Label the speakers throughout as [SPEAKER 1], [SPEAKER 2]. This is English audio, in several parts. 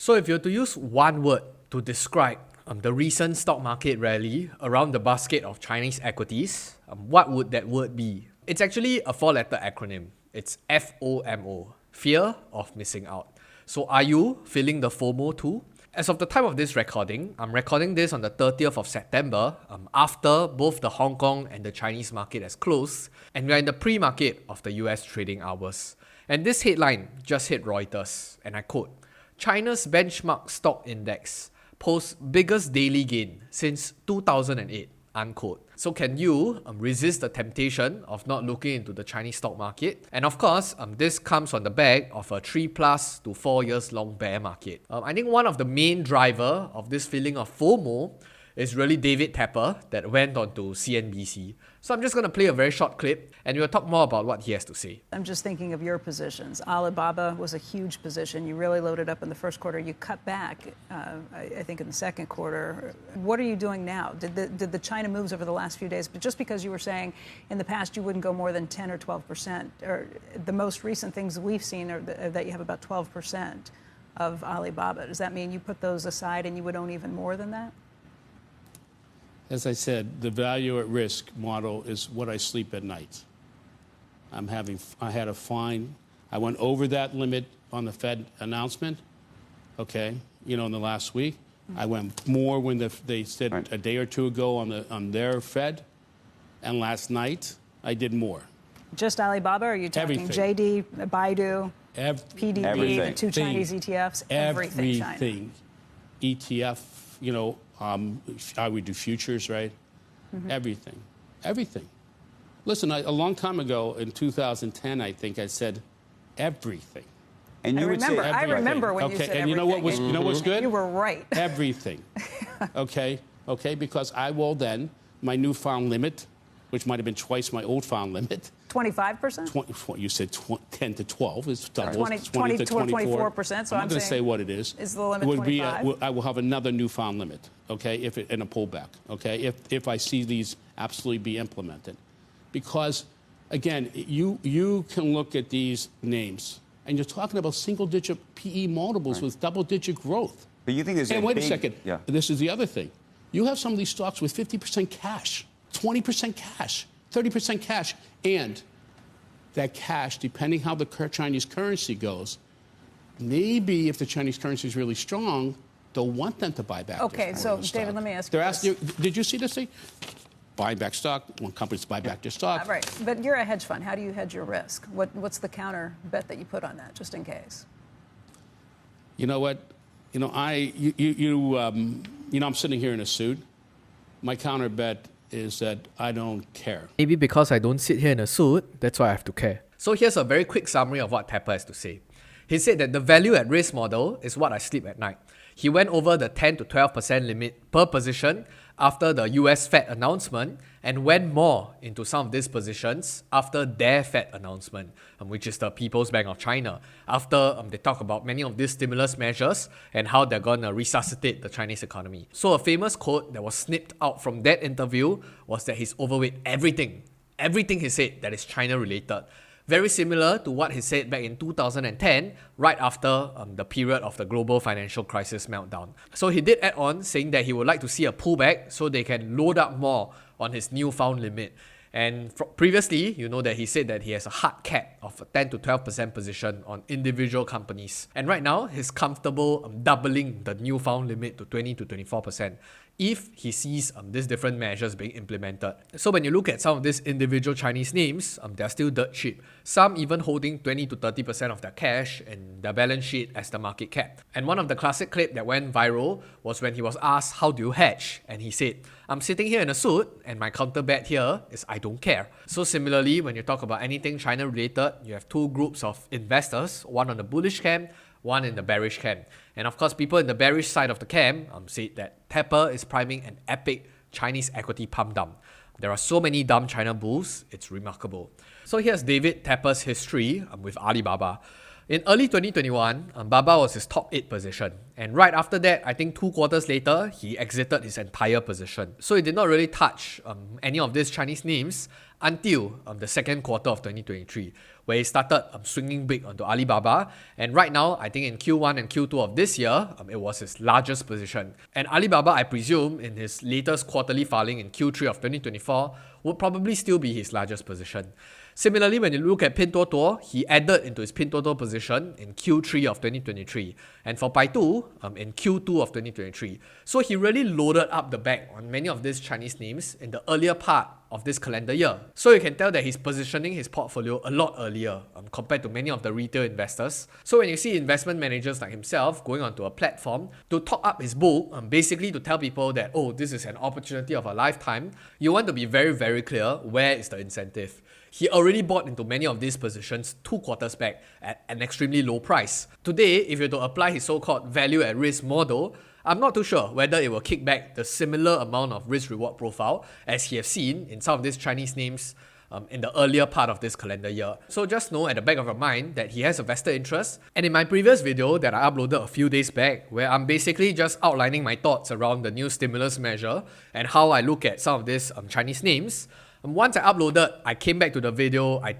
[SPEAKER 1] So if you were to use one word to describe the recent stock market rally around the basket of Chinese equities, what would that word be? It's actually a four-letter acronym. It's FOMO, fear of missing out. So are you feeling the FOMO too? As of the time of this recording, I'm recording this on the 30th of September, after both the Hong Kong and the Chinese market has closed, and we are in the pre-market of the US trading hours. And this headline just hit Reuters, and I quote, China's benchmark stock index posts biggest daily gain since 2008, unquote. So can you resist the temptation of not looking into the Chinese stock market? And of course, this comes on the back of a 3+ to 4 years long bear market. I think one of the main driver of this feeling of FOMO is really David Tepper that went on to CNBC. So I'm just going to play a very short clip and we'll talk more about what he has to say.
[SPEAKER 2] I'm just thinking of your positions. Alibaba was a huge position. You really loaded up in the first quarter. You cut back, I think, in the second quarter. What are you doing now? Did the China moves over the last few days, but just because you were saying in the past you wouldn't go more than 10 or 12%, or the most recent things we've seen are that you have about 12% of Alibaba. Does that mean you put those aside and you would own even more than that?
[SPEAKER 3] As I said, the value at risk model is what I sleep at night. I went over that limit on the Fed announcement, okay, in the last week. I went more when they said a day or two ago on their Fed. And last night, I did more.
[SPEAKER 2] Just Alibaba, or are you talking JD, Baidu, PDB, the two Chinese ETFs, everything China? ETF, how we do futures, right? Everything. Listen, a long time ago in 2010, I think I said everything. And you would say everything. I remember when you said everything.
[SPEAKER 3] And you know what's good?
[SPEAKER 2] You were right.
[SPEAKER 3] Everything. Okay, because I will then, my newfound limit, which might have been twice my old found limit.
[SPEAKER 2] 25%?
[SPEAKER 3] You said 10 to 12 is double.
[SPEAKER 2] 20 to 24%. So
[SPEAKER 3] I'm not going to say what it is.
[SPEAKER 2] Is the limit 25?
[SPEAKER 3] I will have another newfound limit, okay, in a pullback, okay, if I see these absolutely be implemented. Because, again, you can look at these names, and you're talking about single-digit PE multiples with double-digit growth.
[SPEAKER 4] But you think there's
[SPEAKER 3] wait a second.
[SPEAKER 4] Yeah.
[SPEAKER 3] This is the other thing. You have some of these stocks with 50% cash, 20% cash, 30% cash, and that cash, depending how the Chinese currency goes, maybe if the Chinese currency is really strong, they'll want them to buy back.
[SPEAKER 2] Okay, so David, let me ask you
[SPEAKER 3] They're
[SPEAKER 2] this.
[SPEAKER 3] asking, did you see this thing? Buying back stock, when companies buy back their stock.
[SPEAKER 2] Right, but you're a hedge fund. How do you hedge your risk? What's the counter bet that you put on that, just in case?
[SPEAKER 3] You know what? I'm sitting here in a suit. My counter bet is that I don't care.
[SPEAKER 1] Maybe because I don't sit here in a suit, that's why I have to care. So here's a very quick summary of what Tepper has to say. He said that the value at risk model is what I sleep at night. He went over the 10 to 12% limit per position after the US Fed announcement and went more into some of these positions after their Fed announcement, which is the People's Bank of China, after they talk about many of these stimulus measures and how they're going to resuscitate the Chinese economy. So a famous quote that was snipped out from that interview was that he's overweight everything he said that is China related. Very similar to what he said back in 2010, right after the period of the global financial crisis meltdown. So he did add on, saying that he would like to see a pullback so they can load up more on his newfound limit. And previously, you know that he said that he has a hard cap of a 10 to 12% position on individual companies. And right now, he's comfortable doubling the newfound limit to 20 to 24%. If he sees these different measures being implemented. So when you look at some of these individual Chinese names, they're still dirt cheap. Some even holding 20 to 30% of their cash and their balance sheet as the market cap. And one of the classic clips that went viral was when he was asked, how do you hedge? And he said, I'm sitting here in a suit and my counter bet here is I don't care. So similarly, when you talk about anything China related, you have two groups of investors, one on the bullish camp, one in the bearish camp. And of course, people in the bearish side of the camp said that Tepper is priming an epic Chinese equity pump dump. There are so many dumb China bulls, it's remarkable. So here's David Tepper's history with Alibaba. In early 2021, Baba was his top 8 position. And right after that, I think 2 quarters later, he exited his entire position. So he did not really touch any of these Chinese names until the second quarter of 2023, where he started swinging big onto Alibaba. And right now, I think in Q1 and Q2 of this year, it was his largest position. And Alibaba, I presume, in his latest quarterly filing in Q3 of 2024, would probably still be his largest position. Similarly, when you look at Pinduoduo, he added into his Pinduoduo position in Q3 of 2023, and for Baidu in Q2 of 2023. So he really loaded up the bag on many of these Chinese names in the earlier part of this calendar year. So you can tell that he's positioning his portfolio a lot earlier compared to many of the retail investors. So when you see investment managers like himself going onto a platform to top up his book, basically to tell people that, oh, this is an opportunity of a lifetime, you want to be very, very clear where is the incentive. He already bought into many of these positions 2 quarters back at an extremely low price. Today, if you were to apply his so-called value at risk model, I'm not too sure whether it will kick back the similar amount of risk-reward profile as he has seen in some of these Chinese names in the earlier part of this calendar year. So just know at the back of your mind that he has a vested interest. And in my previous video that I uploaded a few days back, where I'm basically just outlining my thoughts around the new stimulus measure and how I look at some of these Chinese names, once I uploaded, I came back to the video, I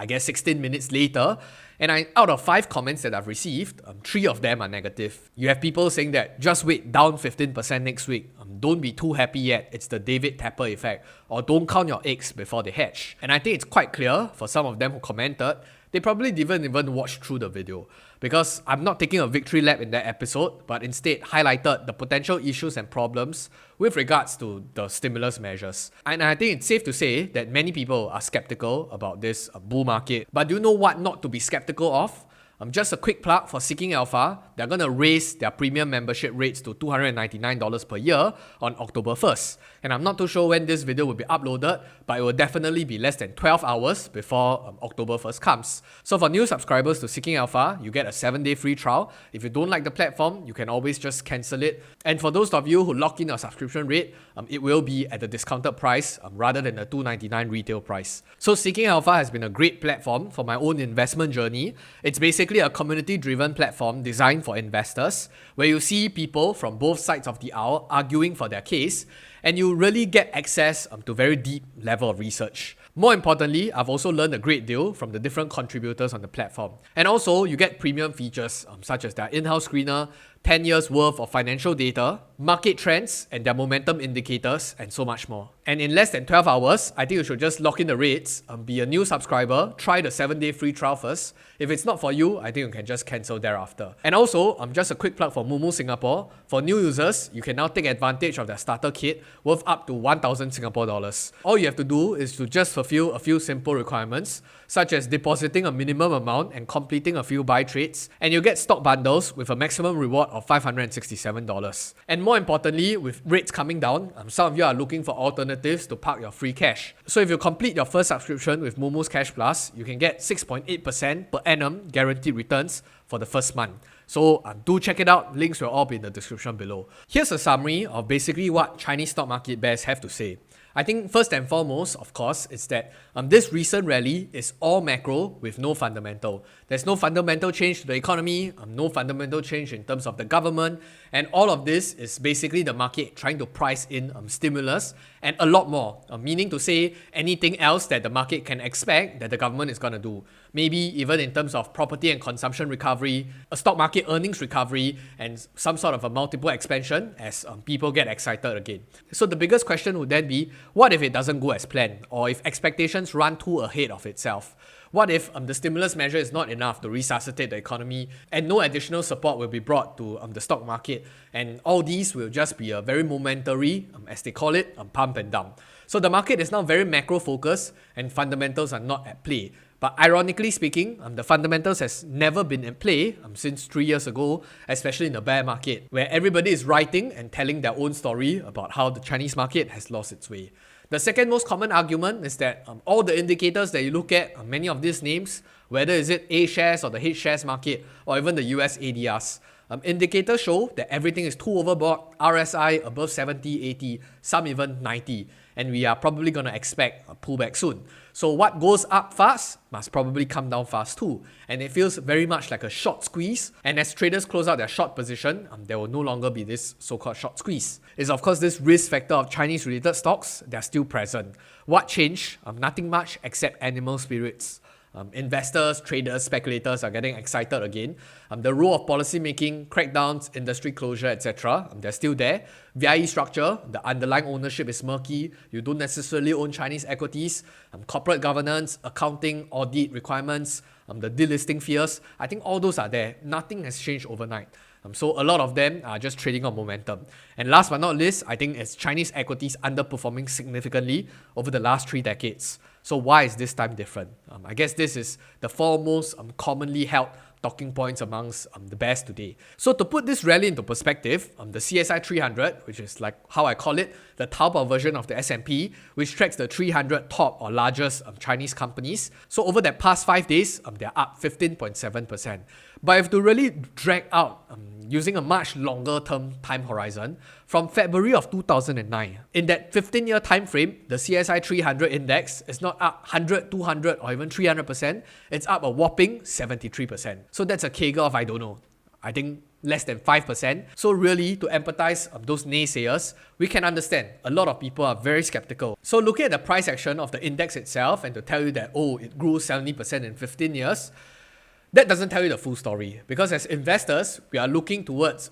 [SPEAKER 1] guess 16 minutes later, and out of 5 comments that I've received, 3 of them are negative. You have people saying that just wait, down 15% next week. Don't be too happy yet, it's the David Tepper effect. Or don't count your eggs before they hatch. And I think it's quite clear for some of them who commented, they probably didn't even watch through the video. Because I'm not taking a victory lap in that episode, but instead highlighted the potential issues and problems with regards to the stimulus measures. And I think it's safe to say that many people are skeptical about this bull market. But do you know what not to be skeptical of? Just a quick plug for Seeking Alpha, they're going to raise their premium membership rates to $299 per year on October 1st. And I'm not too sure when this video will be uploaded, but it will definitely be less than 12 hours before October 1st comes. So for new subscribers to Seeking Alpha, you get a 7-day free trial. If you don't like the platform, you can always just cancel it. And for those of you who lock in a subscription rate, it will be at the discounted price rather than the $299 retail price. So Seeking Alpha has been a great platform for my own investment journey. It's basically a community-driven platform designed for investors, where you see people from both sides of the aisle arguing for their case, and you really get access to very deep level of research. More importantly, I've also learned a great deal from the different contributors on the platform. And also, you get premium features such as their in-house screener, 10 years worth of financial data, market trends and their momentum indicators, and so much more. And in less than 12 hours, I think you should just lock in the rates, be a new subscriber, try the 7-day free trial first. If it's not for you, I think you can just cancel thereafter. And also, just a quick plug for Moomoo Singapore. For new users, you can now take advantage of their starter kit worth up to 1,000 Singapore dollars. All you have to do is to just fulfill a few simple requirements, such as depositing a minimum amount and completing a few buy trades, and you'll get stock bundles with a maximum reward of $567. And more importantly, with rates coming down, some of you are looking for alternatives to park your free cash. So if you complete your first subscription with Moomoo's Cash Plus, you can get 6.8% per annum guaranteed returns for the first month. So do check it out, links will all be in the description below. Here's a summary of basically what Chinese stock market bears have to say. I think first and foremost, of course, is that this recent rally is all macro with no fundamental. There's no fundamental change to the economy, no fundamental change in terms of the government, and all of this is basically the market trying to price in stimulus and a lot more, meaning to say anything else that the market can expect that the government is going to do. Maybe even in terms of property and consumption recovery, a stock market earnings recovery, and some sort of a multiple expansion as people get excited again. So the biggest question would then be, what if it doesn't go as planned, or if expectations run too ahead of itself? What if the stimulus measure is not enough to resuscitate the economy and no additional support will be brought to the stock market, and all these will just be a very momentary, as they call it, pump and dump. So the market is now very macro focused and fundamentals are not at play. But ironically speaking, the fundamentals has never been in play since 3 years ago, especially in the bear market, where everybody is writing and telling their own story about how the Chinese market has lost its way. The second most common argument is that all the indicators that you look at, many of these names, whether is it A shares or the H shares market or even the US ADRs, indicators show that everything is too overbought, RSI above 70, 80, some even 90. and we are probably going to expect a pullback soon. So what goes up fast must probably come down fast too. And it feels very much like a short squeeze. And as traders close out their short position, there will no longer be this so-called short squeeze. It's of course this risk factor of Chinese-related stocks, they're still present. What changed? Nothing much except animal spirits. Investors, traders, speculators are getting excited again. The role of policy making, crackdowns, industry closure, etc., they're still there. VIE structure, the underlying ownership is murky. You don't necessarily own Chinese equities. Corporate governance, accounting, audit requirements, the delisting fears, I think all those are there. Nothing has changed overnight. So a lot of them are just trading on momentum. And last but not least, I think it's Chinese equities underperforming significantly over the last 3 decades. So why is this time different? I guess this is the 4 most commonly held talking points amongst the bears today. So to put this rally into perspective, the CSI 300, which is like how I call it, the Taobao version of the S&P, which tracks the 300 top or largest Chinese companies. So over that past 5 days, they're up 15.7%. But if to really drag out using a much longer term time horizon, from February of 2009, in that 15-year time frame, the CSI 300 index is not up 100, 200 or even 300%, it's up a whopping 73%. So that's a CAGR of, I don't know, I think less than 5%. So really, to empathize those naysayers, we can understand a lot of people are very skeptical. So looking at the price action of the index itself and to tell you that, oh, it grew 70% in 15 years, that doesn't tell you the full story, because as investors, we are looking towards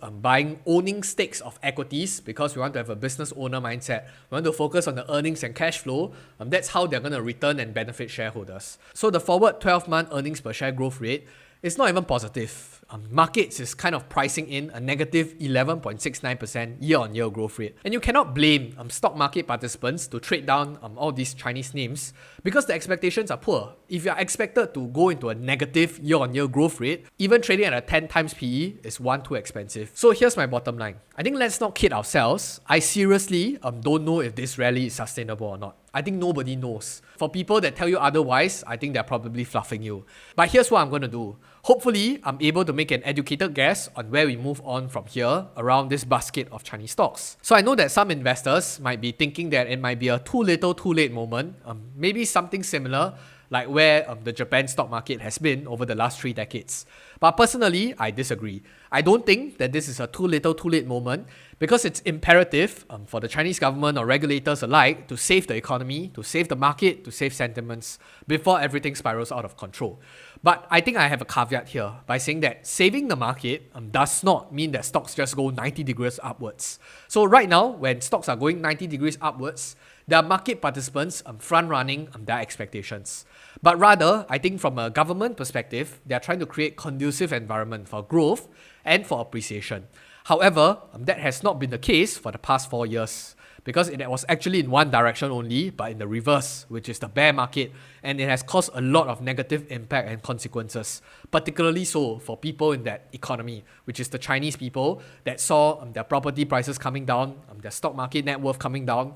[SPEAKER 1] owning stakes of equities because we want to have a business owner mindset. We want to focus on the earnings and cash flow. That's how they're going to return and benefit shareholders. So the forward 12-month earnings per share growth rate is not even positive. Markets is kind of pricing in a negative 11.69% year-on-year growth rate. And you cannot blame stock market participants to trade down all these Chinese names because the expectations are poor. If you are expected to go into a negative year-on-year growth rate, even trading at a 10 times PE is one too expensive. So here's my bottom line. I think let's not kid ourselves. I seriously don't know if this rally is sustainable or not. I think nobody knows. For people that tell you otherwise, I think they're probably fluffing you. But here's what I'm going to do. Hopefully, I'm able to make an educated guess on where we move on from here around this basket of Chinese stocks. So I know that some investors might be thinking that it might be a too little too late moment, maybe something similar like where the Japan stock market has been over the last 3 decades. But personally, I disagree. I don't think that this is a too little too late moment because it's imperative for the Chinese government or regulators alike to save the economy, to save the market, to save sentiments before everything spirals out of control. But I think I have a caveat here by saying that saving the market does not mean that stocks just go 90 degrees upwards. So right now, when stocks are going 90 degrees upwards, there are market participants front-running their expectations. But rather, I think from a government perspective, they are trying to create conducive environment for growth and for appreciation. However, that has not been the case for the past 4 years because it was actually in one direction only, but in the reverse, which is the bear market, and it has caused a lot of negative impact and consequences, particularly so for people in that economy, which is the Chinese people that saw their property prices coming down, their stock market net worth coming down,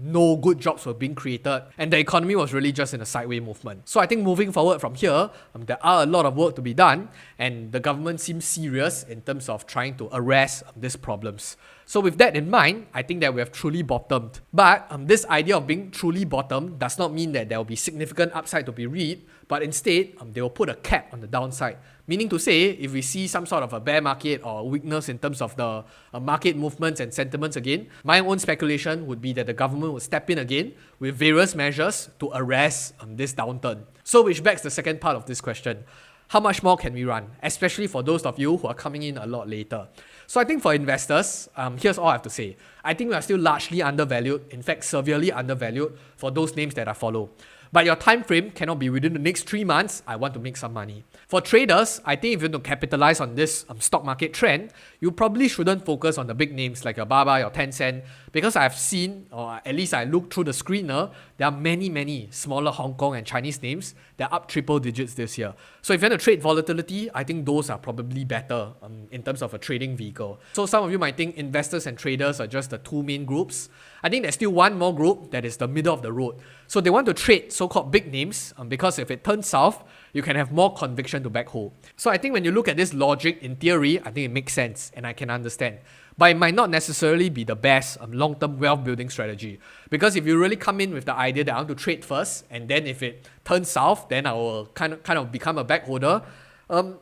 [SPEAKER 1] no good jobs were being created, and the economy was really just in a sideways movement. So I think moving forward from here, there are a lot of work to be done, and the government seems serious in terms of trying to arrest these problems. So with that in mind, I think that we have truly bottomed. But this idea of being truly bottomed does not mean that there will be significant upside to be reaped, but instead, they will put a cap on the downside. Meaning to say, if we see some sort of a bear market or weakness in terms of the market movements and sentiments again, my own speculation would be that the government will step in again with various measures to arrest this downturn. So which begs the second part of this question. How much more can we run? Especially for those of you who are coming in a lot later. So I think for investors, here's all I have to say. I think we are still largely undervalued, in fact severely undervalued for those names that I follow. But your time frame cannot be within the next 3 months. I want to make some money. For traders, I think if you want to capitalize on this stock market trend, you probably shouldn't focus on the big names like Alibaba or Tencent, because I've seen, or at least I looked through the screener, there are many smaller Hong Kong and Chinese names that are up triple digits this year. So if you want to trade volatility, I think those are probably better in terms of a trading vehicle. So some of you might think investors and traders are just the 2 main groups. I think there's still one more group that is the middle of the road. So they want to trade so-called big names because if it turns south, you can have more conviction to back hold. So I think when you look at this logic, in theory, I think it makes sense and I can understand. But it might not necessarily be the best long-term wealth building strategy. Because if you really come in with the idea that I want to trade first, and then if it turns south, then I will kind of become a back holder,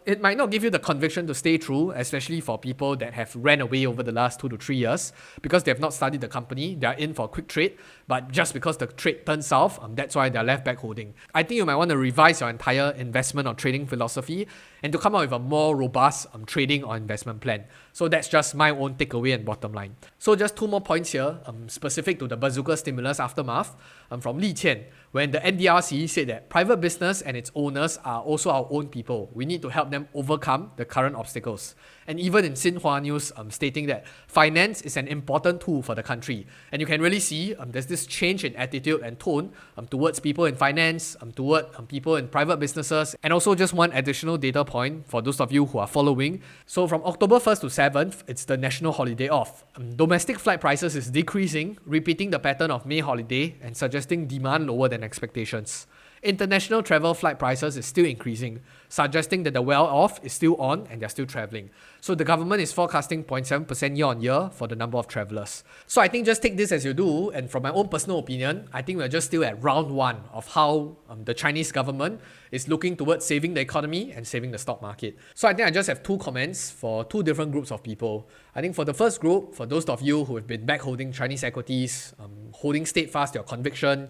[SPEAKER 1] it might not give you the conviction to stay true, especially for people that have ran away over the last 2 to 3 years because they have not studied the company. They are in for a quick trade, but just because the trade turns south, that's why they're left back holding. I think you might want to revise your entire investment or trading philosophy and to come up with a more robust trading or investment plan. So that's just my own takeaway and bottom line. So just 2 more points here, specific to the bazooka stimulus aftermath, from Li Qian, when the NDRC said that private business and its owners are also our own people. We need to help them overcome the current obstacles. And even in Xinhua News stating that finance is an important tool for the country. And you can really see there's this change in attitude and tone towards people in finance, toward people in private businesses. And also just one additional data point for those of you who are following. So from October 1st to 7th, it's the national holiday off. Domestic flight prices is decreasing, repeating the pattern of May holiday and suggesting demand lower than expectations. International travel flight prices is still increasing, suggesting that the well-off is still on and they're still traveling. So the government is forecasting 0.7% year-on-year for the number of travelers. So I think just take this as you do, and from my own personal opinion, I think we're just still at round 1 of how the Chinese government is looking towards saving the economy and saving the stock market. So I think I just have 2 comments for 2 different groups of people. I think for the first group, for those of you who have been back holding Chinese equities, holding steadfast your conviction,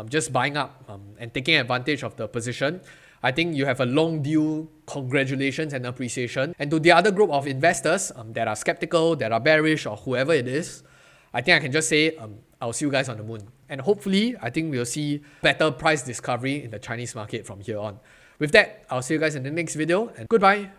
[SPEAKER 1] just buying up and taking advantage of the position, I think you have a long due congratulations and appreciation. And to the other group of investors that are skeptical, that are bearish, or whoever it is, I think I can just say I'll see you guys on the moon. And hopefully, I think we'll see better price discovery in the Chinese market from here on. With that, I'll see you guys in the next video, and goodbye.